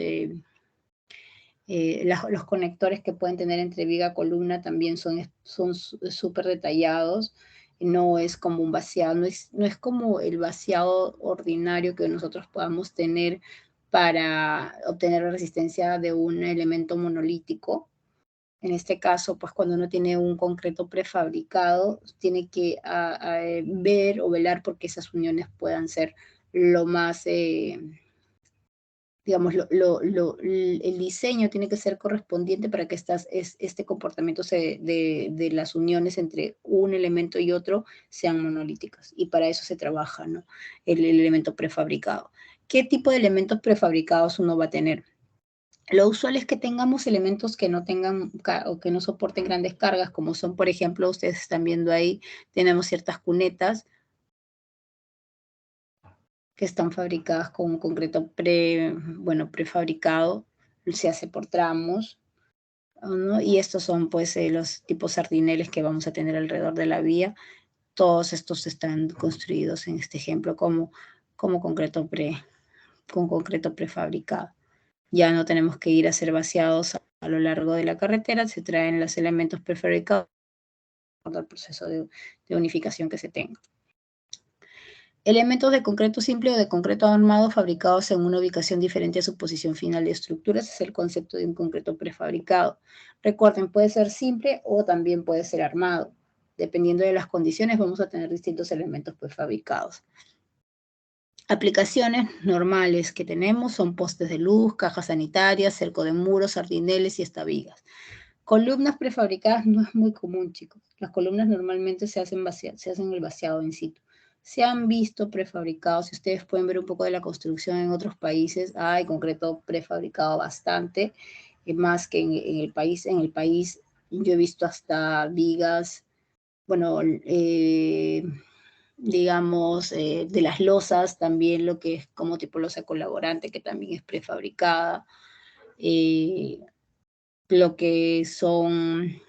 los conectores que pueden tener entre viga y columna también son súper detallados. No es como un vaciado, no es como el vaciado ordinario que nosotros podamos tener para obtener la resistencia de un elemento monolítico. En este caso, pues cuando uno tiene un concreto prefabricado, tiene que ver o velar porque esas uniones puedan ser lo más, digamos, el diseño tiene que ser correspondiente para que este comportamiento de las uniones entre un elemento y otro sean monolíticas. Y para eso se trabaja, ¿no? El elemento prefabricado. ¿Qué tipo de elementos prefabricados uno va a tener? Lo usual es que tengamos elementos que no tengan o que no soporten grandes cargas, como son, por ejemplo, ustedes están viendo ahí, tenemos ciertas cunetas que están fabricadas con un concreto prefabricado, se hace por tramos, ¿no? Y estos son pues los tipos sardineles que vamos a tener alrededor de la vía. Todos estos están construidos en este ejemplo con concreto prefabricado. Ya no tenemos que ir a ser vaciados a lo largo de la carretera, se traen los elementos prefabricados para el proceso de unificación que se tenga. Elementos de concreto simple o de concreto armado fabricados en una ubicación diferente a su posición final de estructuras es el concepto de un concreto prefabricado. Recuerden, puede ser simple o también puede ser armado. dependiendo de las condiciones, vamos a tener distintos elementos prefabricados. Aplicaciones normales que tenemos son postes de luz, cajas sanitarias, cerco de muros, sardineles y estavigas. Columnas prefabricadas no es muy común, chicos. Las columnas normalmente se hacen el vaciado in situ. Se han visto prefabricados, si ustedes pueden ver un poco de la construcción en otros países, hay concreto prefabricado bastante, más que en el país. En el país yo he visto hasta vigas, bueno, digamos, de las losas también, lo que es como tipo losa colaborante, que también es prefabricada, lo que son,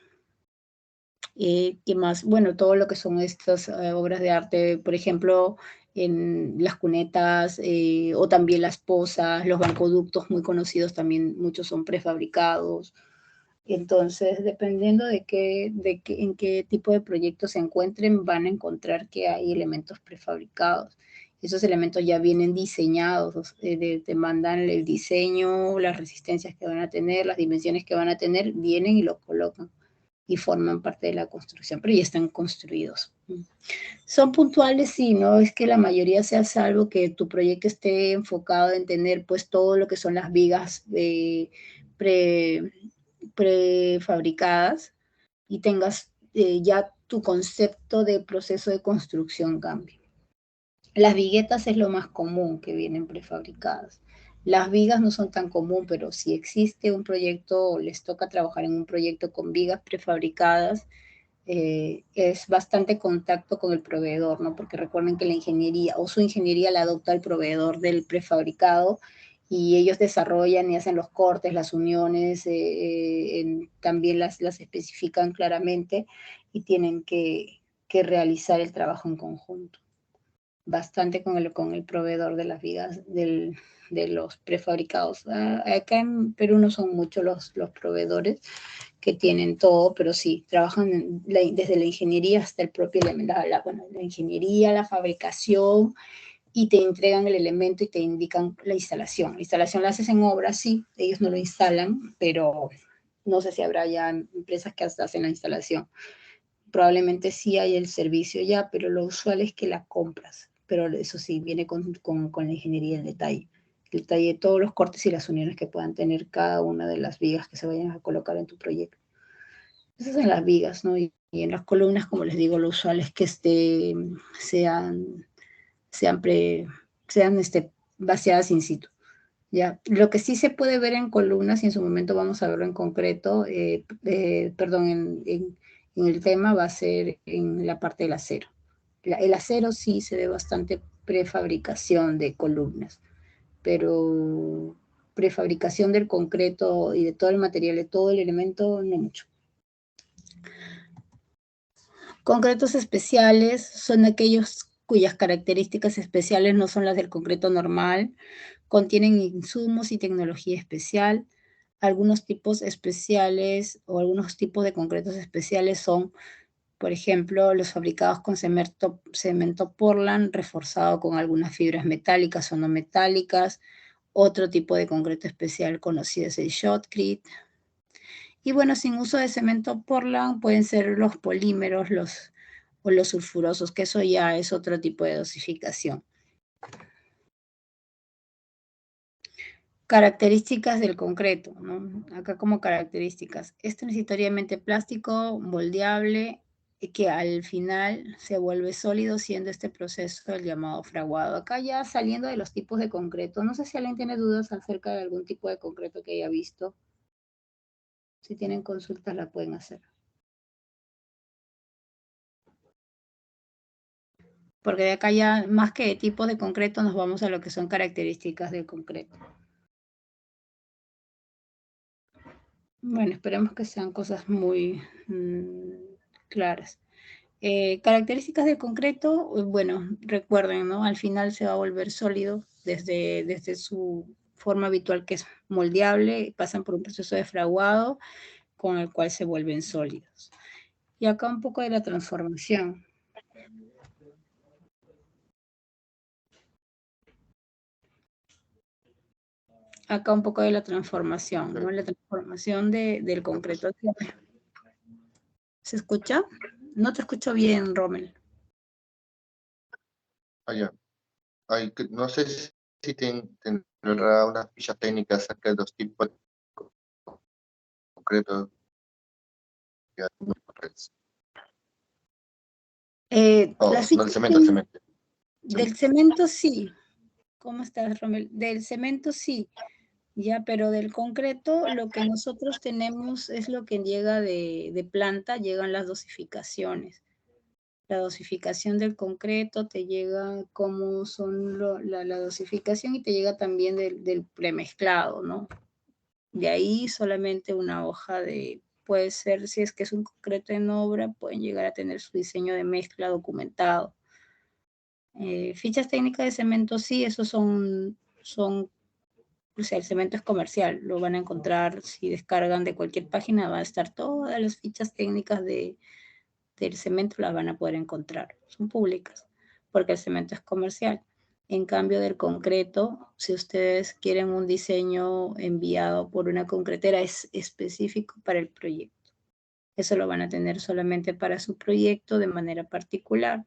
¿qué más? Bueno, todo lo que son estas obras de arte, por ejemplo, en las cunetas o también las pozas, los bancoductos muy conocidos también, muchos son prefabricados. Entonces, dependiendo en qué tipo de proyectos se encuentren, van a encontrar que hay elementos prefabricados. Esos elementos ya vienen diseñados, te mandan el diseño, las resistencias que van a tener, las dimensiones que van a tener, vienen y lo colocan y forman parte de la construcción, pero ya están construidos. Son puntuales, sí, no es que la mayoría sea salvo que tu proyecto esté enfocado en tener pues todo lo que son las vigas prefabricadas y tengas ya tu concepto de proceso de construcción cambie. Las viguetas es lo más común que vienen prefabricadas. Las vigas no son tan común, pero si existe un proyecto o les toca trabajar en un proyecto con vigas prefabricadas, es bastante contacto con el proveedor, ¿no? Porque recuerden que la ingeniería o su ingeniería la adopta el proveedor del prefabricado y ellos desarrollan y hacen los cortes, las uniones, también las especifican claramente y tienen que realizar el trabajo en conjunto. Bastante con el proveedor de las vigas, de los prefabricados. Acá en Perú no son muchos los proveedores que tienen todo, pero sí, trabajan desde la ingeniería hasta el propio elemento, la ingeniería, la fabricación, y te entregan el elemento y te indican la instalación. La instalación la haces en obra, sí, ellos no lo instalan, pero no sé si habrá ya empresas que hasta hacen la instalación. Probablemente sí hay el servicio ya, pero lo usual es que la compras. Pero eso sí, viene con la ingeniería en detalle. El detalle de todos los cortes y las uniones que puedan tener cada una de las vigas que se vayan a colocar en tu proyecto. Esas son las vigas, ¿no? Y en las columnas, como les digo, lo usual es que sean vaciadas in situ. ¿Ya? Lo que sí se puede ver en columnas, y en su momento vamos a verlo en concreto, en el tema va a ser en la parte del acero. El acero sí se ve bastante prefabricación de columnas, pero prefabricación del concreto y de todo el material, de todo el elemento, no mucho. Concretos especiales son aquellos cuyas características especiales no son las del concreto normal, contienen insumos y tecnología especial. Algunos tipos especiales o algunos tipos de concretos especiales son, por ejemplo, los fabricados con cemento Portland reforzado con algunas fibras metálicas o no metálicas. Otro tipo de concreto especial conocido es el shotcrete. Y bueno, sin uso de cemento Portland pueden ser los polímeros o los sulfurosos, que eso ya es otro tipo de dosificación. Características del concreto, ¿no? Acá como características. Es transitoriamente plástico, moldeable, y que al final se vuelve sólido, siendo este proceso el llamado fraguado. Acá ya saliendo de los tipos de concreto, no sé si alguien tiene dudas acerca de algún tipo de concreto que haya visto. Si tienen consultas, la pueden hacer. Porque de acá ya, más que de tipos de concreto, nos vamos a lo que son características del concreto. Bueno, esperemos que sean cosas muy claras. Características del concreto, bueno, recuerden, ¿no? Al final se va a volver sólido desde su forma habitual, que es moldeable, pasan por un proceso de fraguado con el cual se vuelven sólidos. Y acá un poco de la transformación. Acá un poco de la transformación, ¿no? La transformación del concreto. ¿Se escucha? No te escucho bien, Rommel. Ya. No sé si tendrá una ficha técnica acerca de los tipos concretos. Las No, el fichas cemento, el cemento. del cemento sí. ¿Cómo estás, Rommel? Del cemento sí, ya, pero del concreto lo que nosotros tenemos es lo que llega de planta, llegan las dosificaciones. La dosificación del concreto te llega cómo son la dosificación y te llega también del premezclado, ¿no? De ahí solamente una hoja puede ser, si es que es un concreto en obra, pueden llegar a tener su diseño de mezcla documentado. Fichas técnicas de cemento sí, esos son, o sea, el cemento es comercial, lo van a encontrar si descargan de cualquier página, va a estar todas las fichas técnicas del cemento, las van a poder encontrar, son públicas, porque el cemento es comercial. En cambio del concreto, si ustedes quieren un diseño enviado por una concretera, es específico para el proyecto. Eso lo van a tener solamente para su proyecto de manera particular,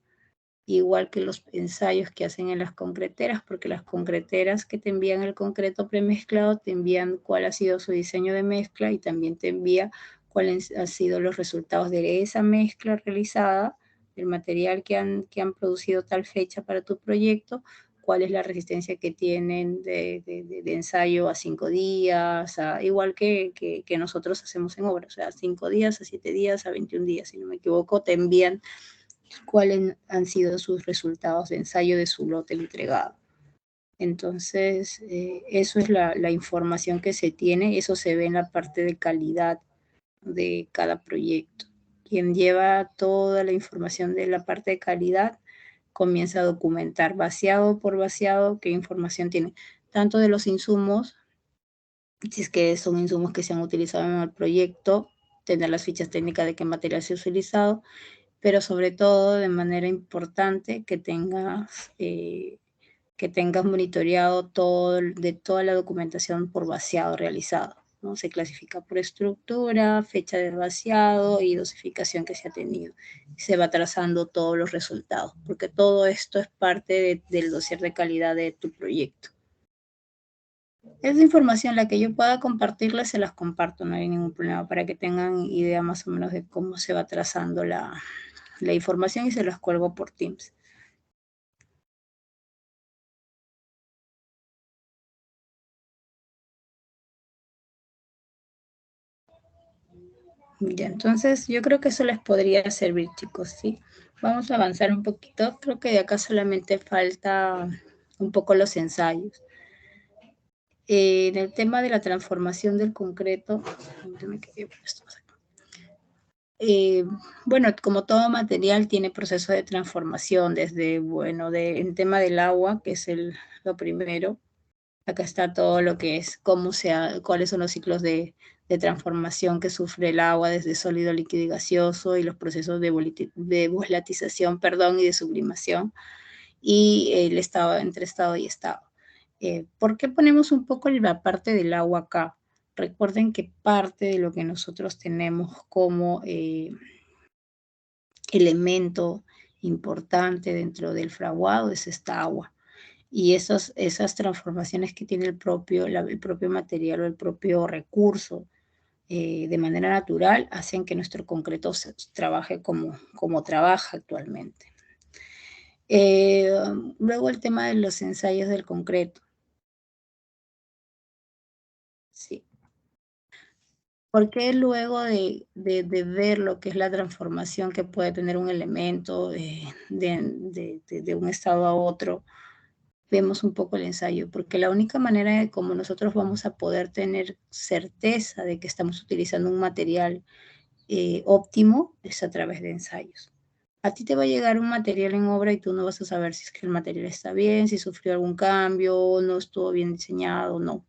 igual que los ensayos que hacen en las concreteras, porque las concreteras que te envían el concreto premezclado te envían cuál ha sido su diseño de mezcla y también te envía cuáles han sido los resultados de esa mezcla realizada, del material que han producido tal fecha para tu proyecto, cuál es la resistencia que tienen de ensayo a 5 días, igual que nosotros hacemos en obra, o sea, 5 días, a 7 días, a 21 días, si no me equivoco, te envían cuáles han sido sus resultados de ensayo de su lote entregado. Entonces, eso es la información que se tiene, eso se ve en la parte de calidad de cada proyecto. Quien lleva toda la información de la parte de calidad comienza a documentar vaciado por vaciado qué información tiene, tanto de los insumos, si es que son insumos que se han utilizado en el proyecto, tener las fichas técnicas de qué material se ha utilizado, pero sobre todo de manera importante que tengas monitoreado toda la documentación por vaciado realizado, ¿no? Se clasifica por estructura, fecha de vaciado y dosificación que se ha tenido. Se va trazando todos los resultados, porque todo esto es parte del dossier de calidad de tu proyecto. Esa información, la que yo pueda compartirles, se las comparto, no hay ningún problema, para que tengan idea más o menos de cómo se va trazando la información y se las cuelgo por Teams. Ya, entonces yo creo que eso les podría servir, chicos, ¿sí? Vamos a avanzar un poquito. Creo que de acá solamente falta un poco los ensayos. En el tema de la transformación del concreto, bueno, como todo material tiene proceso de transformación, desde, bueno, en tema del agua, que es lo primero. Acá está todo lo que es cuáles son los ciclos de transformación que sufre el agua desde sólido, líquido y gaseoso y los procesos de volatización, y de sublimación y el estado entre estado y estado. ¿Por qué ponemos un poco la parte del agua acá? Recuerden que parte de lo que nosotros tenemos como elemento importante dentro del fraguado es esta agua. Y esas transformaciones que tiene el propio material o el propio recurso de manera natural hacen que nuestro concreto trabaje como trabaja actualmente. Luego el tema de los ensayos del concreto. Sí. Porque luego de ver lo que es la transformación que puede tener un elemento de un estado a otro, vemos un poco el ensayo, porque la única manera de cómo nosotros vamos a poder tener certeza de que estamos utilizando un material óptimo es a través de ensayos. A ti te va a llegar un material en obra y tú no vas a saber si es que el material está bien, si sufrió algún cambio, no estuvo bien diseñado, no.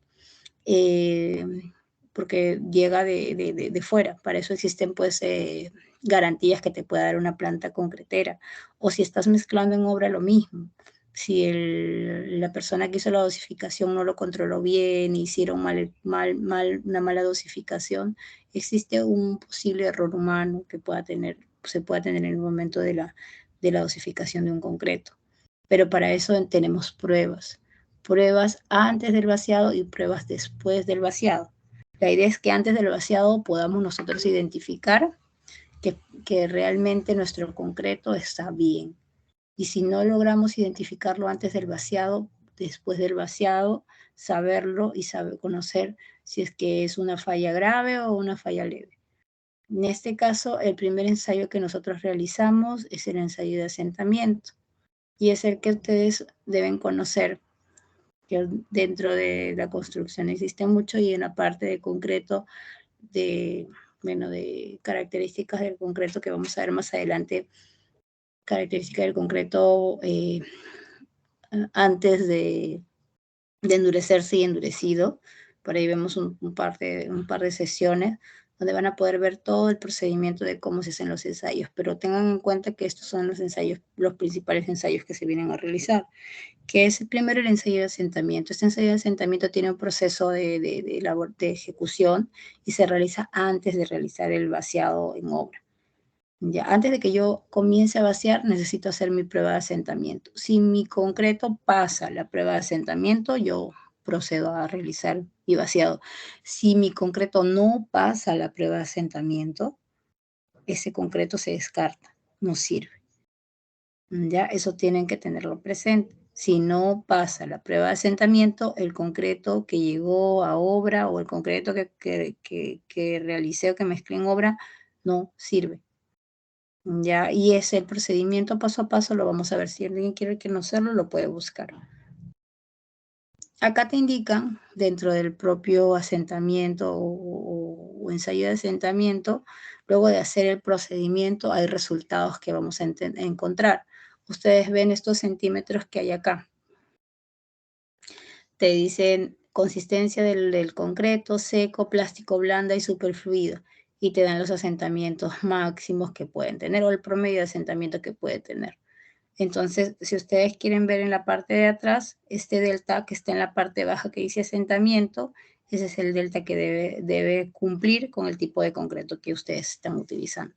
Porque llega de fuera. Para eso existen pues garantías que te puede dar una planta concretera. O si estás mezclando en obra, lo mismo. Si la persona que hizo la dosificación no lo controló bien, hicieron una mala dosificación, existe un posible error humano que pueda tener se pueda tener en el momento de la dosificación de un concreto. Pero para eso tenemos pruebas. Pruebas antes del vaciado y pruebas después del vaciado. La idea es que antes del vaciado podamos nosotros identificar que realmente nuestro concreto está bien. Y si no logramos identificarlo antes del vaciado, después del vaciado, saberlo y conocer si es que es una falla grave o una falla leve. En este caso, el primer ensayo que nosotros realizamos es el ensayo de asentamiento y es el que ustedes deben conocer, que dentro de la construcción existe mucho y en la parte de concreto, de características del concreto que vamos a ver más adelante, características del concreto antes de endurecerse y endurecido. Por ahí vemos un par de sesiones donde van a poder ver todo el procedimiento de cómo se hacen los ensayos, pero tengan en cuenta que estos son los ensayos, los principales ensayos que se vienen a realizar, que es primero el ensayo de asentamiento. Este ensayo de asentamiento tiene un proceso de ejecución y se realiza antes de realizar el vaciado en obra. Ya, antes de que yo comience a vaciar, necesito hacer mi prueba de asentamiento. Si mi concreto pasa la prueba de asentamiento, yo procedo a realizar mi vaciado. Si mi concreto no pasa la prueba de asentamiento, ese concreto se descarta, no sirve. Ya, eso tienen que tenerlo presente. Si no pasa la prueba de asentamiento, el concreto que llegó a obra o el concreto que realicé o que mezclé en obra no sirve. Ya, y es el procedimiento paso a paso, lo vamos a ver. Si alguien quiere conocerlo, lo puede buscar. Acá te indican, dentro del propio asentamiento o ensayo de asentamiento, luego de hacer el procedimiento, hay resultados que vamos a encontrar. Ustedes ven estos centímetros que hay acá. Te dicen consistencia del concreto, seco, plástico blanda y superfluido. Y te dan los asentamientos máximos que pueden tener o el promedio de asentamiento que puede tener. Entonces, si ustedes quieren ver en la parte de atrás, este delta que está en la parte baja que dice asentamiento, ese es el delta que debe cumplir con el tipo de concreto que ustedes están utilizando.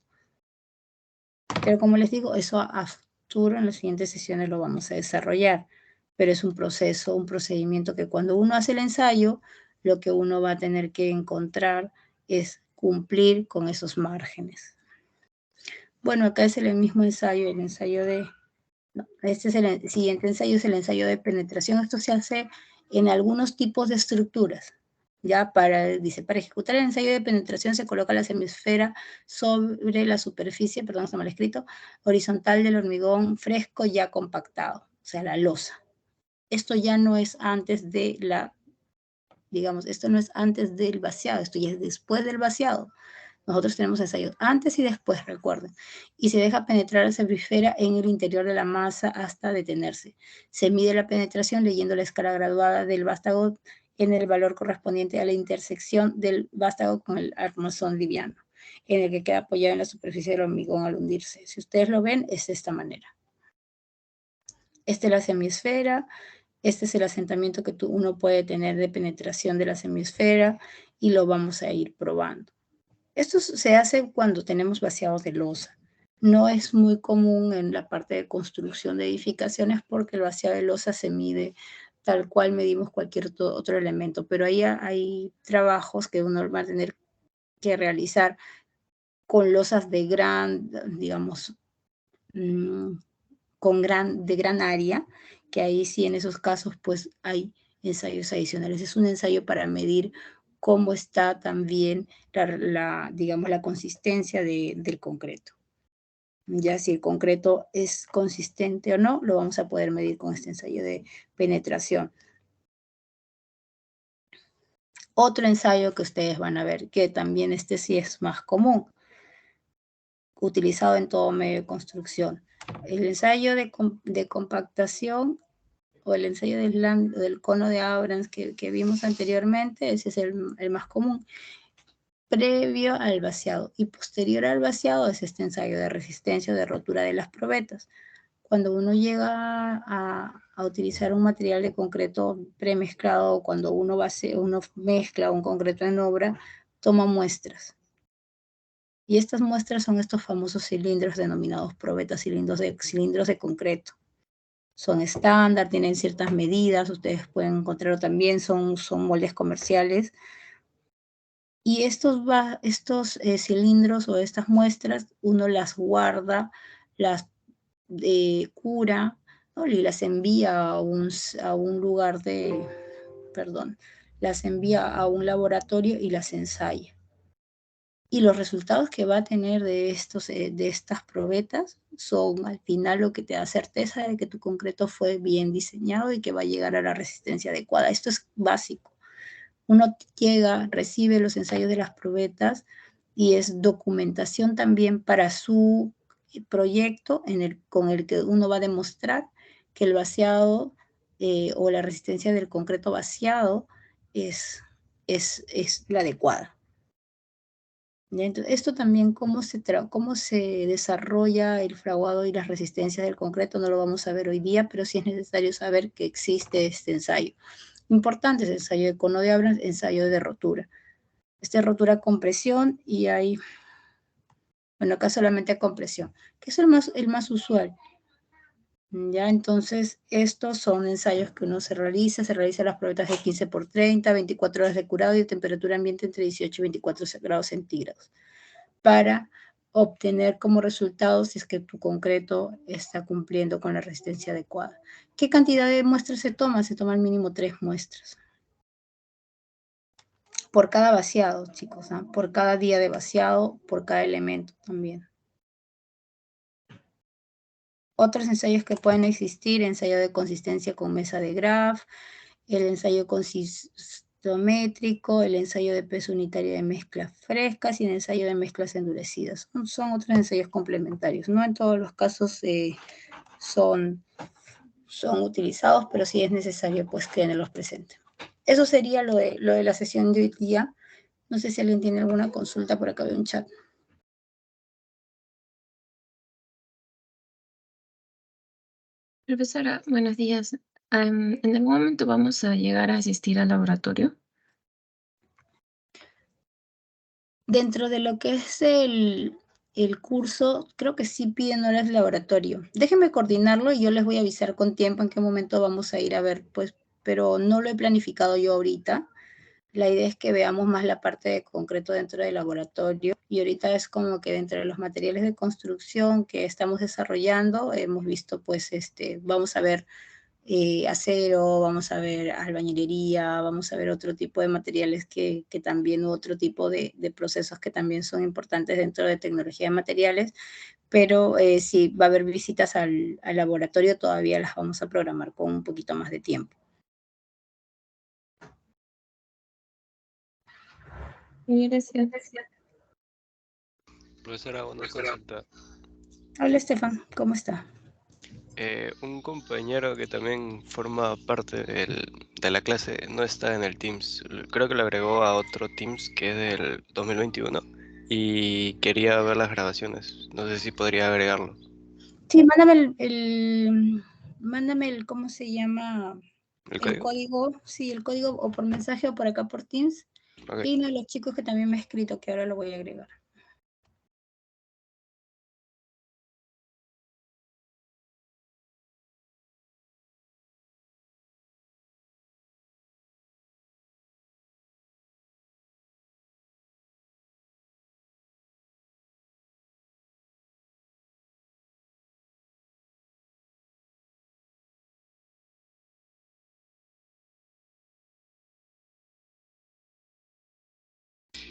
Pero como les digo, eso a futuro en las siguientes sesiones lo vamos a desarrollar. Pero es un proceso, un procedimiento que cuando uno hace el ensayo, lo que uno va a tener que encontrar es cumplir con esos márgenes. Bueno, acá es el mismo ensayo, el ensayo de... No, este es el siguiente ensayo, es el ensayo de penetración. Esto se hace en algunos tipos de estructuras. Ya dice, para ejecutar el ensayo de penetración se coloca la semisfera sobre la superficie, perdón, está mal escrito, horizontal del hormigón fresco ya compactado, o sea, la losa. Esto ya no es antes de esto no es antes del vaciado, esto ya es después del vaciado. Nosotros tenemos ensayos antes y después, recuerden. Y se deja penetrar la semisfera en el interior de la masa hasta detenerse. Se mide la penetración leyendo la escala graduada del vástago en el valor correspondiente a la intersección del vástago con el armazón liviano, en el que queda apoyado en la superficie del hormigón al hundirse. Si ustedes lo ven, es de esta manera. Esta es la semisfera. Este es el asentamiento que uno puede tener de penetración de la semisfera y lo vamos a ir probando. Esto se hace cuando tenemos vaciados de losa. No es muy común en la parte de construcción de edificaciones porque el vaciado de losa se mide tal cual medimos cualquier otro elemento, pero ahí hay trabajos que uno va a tener que realizar con losas de gran, digamos, de gran área, que ahí sí en esos casos pues hay ensayos adicionales. Es un ensayo para medir cómo está también digamos, la consistencia del concreto. Ya si el concreto es consistente o no, lo vamos a poder medir con este ensayo de penetración. Otro ensayo que ustedes van a ver, que también este sí es más común, utilizado en todo medio de construcción. El ensayo de compactación o el ensayo del cono de Abrams que vimos anteriormente, ese es el más común. Previo al vaciado y posterior al vaciado es este ensayo de resistencia o de rotura de las probetas. Cuando uno llega a utilizar un material de concreto premezclado, cuando uno mezcla un concreto en obra, toma muestras. Y estas muestras son estos famosos cilindros denominados probetas, cilindros de concreto. Son estándar, tienen ciertas medidas, ustedes pueden encontrarlo también, son moldes comerciales. Y estos cilindros o estas muestras, uno las guarda, las cura, ¿no? Y las envía a un lugar las envía a un laboratorio y las ensaya. Y los resultados que va a tener de estas probetas son al final lo que te da certeza de que tu concreto fue bien diseñado y que va a llegar a la resistencia adecuada. Esto es básico. Uno llega, recibe los ensayos de las probetas y es documentación también para su proyecto con el que uno va a demostrar que el vaciado o la resistencia del concreto vaciado es la adecuada. Entonces, esto también, cómo se desarrolla el fraguado y las resistencias del concreto, no lo vamos a ver hoy día, pero sí es necesario saber que existe este ensayo. Importante es el ensayo de cono de Abrams, ensayo de rotura. Esta es rotura con presión y hay, bueno, acá solamente compresión, que es el más usual. Ya, entonces, estos son ensayos que uno se realiza las probetas de 15×30, 24 horas de curado y de temperatura ambiente entre 18 y 24 grados centígrados, para obtener como resultado si es que tu concreto está cumpliendo con la resistencia adecuada. ¿Qué cantidad de muestras se toma? Se toman mínimo 3 muestras. Por cada vaciado, chicos, ¿eh? Por cada día de vaciado, por cada elemento también. Otros ensayos que pueden existir, ensayo de consistencia con mesa de Graf, el ensayo consistométrico, el ensayo de peso unitario de mezclas frescas y el ensayo de mezclas endurecidas. Son otros ensayos complementarios. No en todos los casos son utilizados, pero sí es necesario pues que los presenten. Eso sería lo de la sesión de hoy día. No sé si alguien tiene alguna consulta, por acá veo un chat. Profesora, buenos días. ¿En algún momento vamos a llegar a asistir al laboratorio? Dentro de lo que es el curso, creo que sí piden horas de laboratorio. Déjenme coordinarlo y yo les voy a avisar con tiempo en qué momento vamos a ir a ver, pues, pero no lo he planificado yo ahorita. La idea es que veamos más la parte de concreto dentro del laboratorio y ahorita es como que dentro de los materiales de construcción que estamos desarrollando, hemos visto pues vamos a ver acero, vamos a ver albañilería, vamos a ver otro tipo de materiales que también, otro tipo de procesos que también son importantes dentro de tecnología de materiales, pero si va a haber visitas al laboratorio, todavía las vamos a programar con un poquito más de tiempo. Gracias. Profesora, una consulta. Hola, Estefan, ¿cómo está? Un compañero que también forma parte de la clase no está en el Teams. Creo que lo agregó a otro Teams que es del 2021 y quería ver las grabaciones. No sé si podría agregarlo. Sí, mándame el, ¿cómo se llama? ¿El código? Sí, el código o por mensaje o por acá por Teams. Ok. Y uno de los chicos que también me ha escrito, que ahora lo voy a agregar.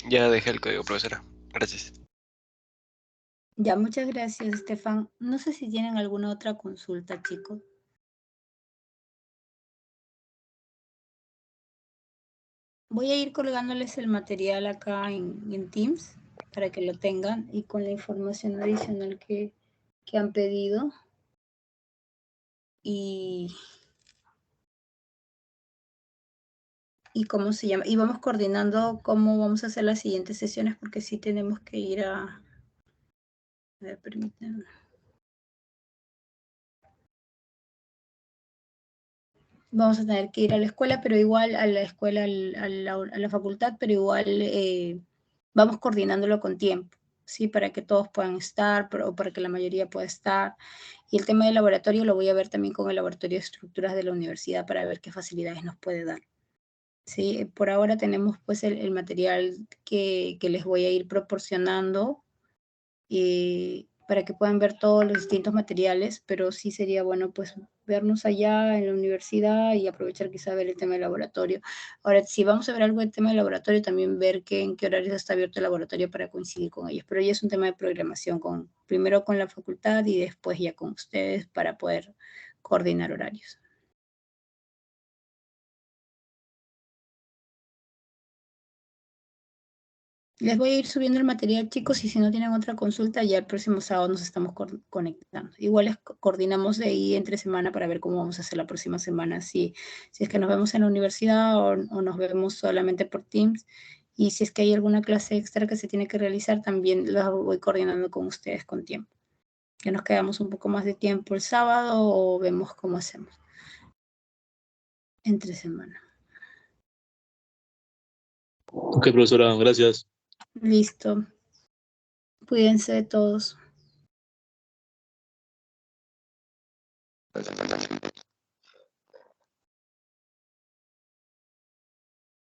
Ya dejé el código, profesora. Gracias. Ya, muchas gracias, Estefan. No sé si tienen alguna otra consulta, chicos. Voy a ir colgándoles el material acá en Teams para que lo tengan y con la información adicional que han pedido. Y cómo se llama. Y vamos coordinando cómo vamos a hacer las siguientes sesiones porque sí tenemos que ir a ver, permítanme. Vamos a tener que ir a la escuela, pero igual a la escuela, a la facultad, pero igual vamos coordinándolo con tiempo, ¿sí? Para que todos puedan estar, o para que la mayoría pueda estar. Y el tema del laboratorio lo voy a ver también con el laboratorio de estructuras de la universidad para ver qué facilidades nos puede dar. Sí, por ahora tenemos pues el material que les voy a ir proporcionando para que puedan ver todos los distintos materiales, pero sí sería bueno pues vernos allá en la universidad y aprovechar quizá ver el tema del laboratorio. Ahora, si vamos a ver algo del tema del laboratorio, también ver en qué horarios está abierto el laboratorio para coincidir con ellos, pero ya es un tema de programación, primero con la facultad y después ya con ustedes para poder coordinar horarios. Les voy a ir subiendo el material, chicos, y si no tienen otra consulta, ya el próximo sábado nos estamos conectando. Igual coordinamos de ahí entre semana para ver cómo vamos a hacer la próxima semana, si es que nos vemos en la universidad o nos vemos solamente por Teams, y si es que hay alguna clase extra que se tiene que realizar, también la voy coordinando con ustedes con tiempo. Que nos quedamos un poco más de tiempo el sábado o vemos cómo hacemos entre semana. Ok, profesora, gracias. Listo. Cuídense todos. Gracias.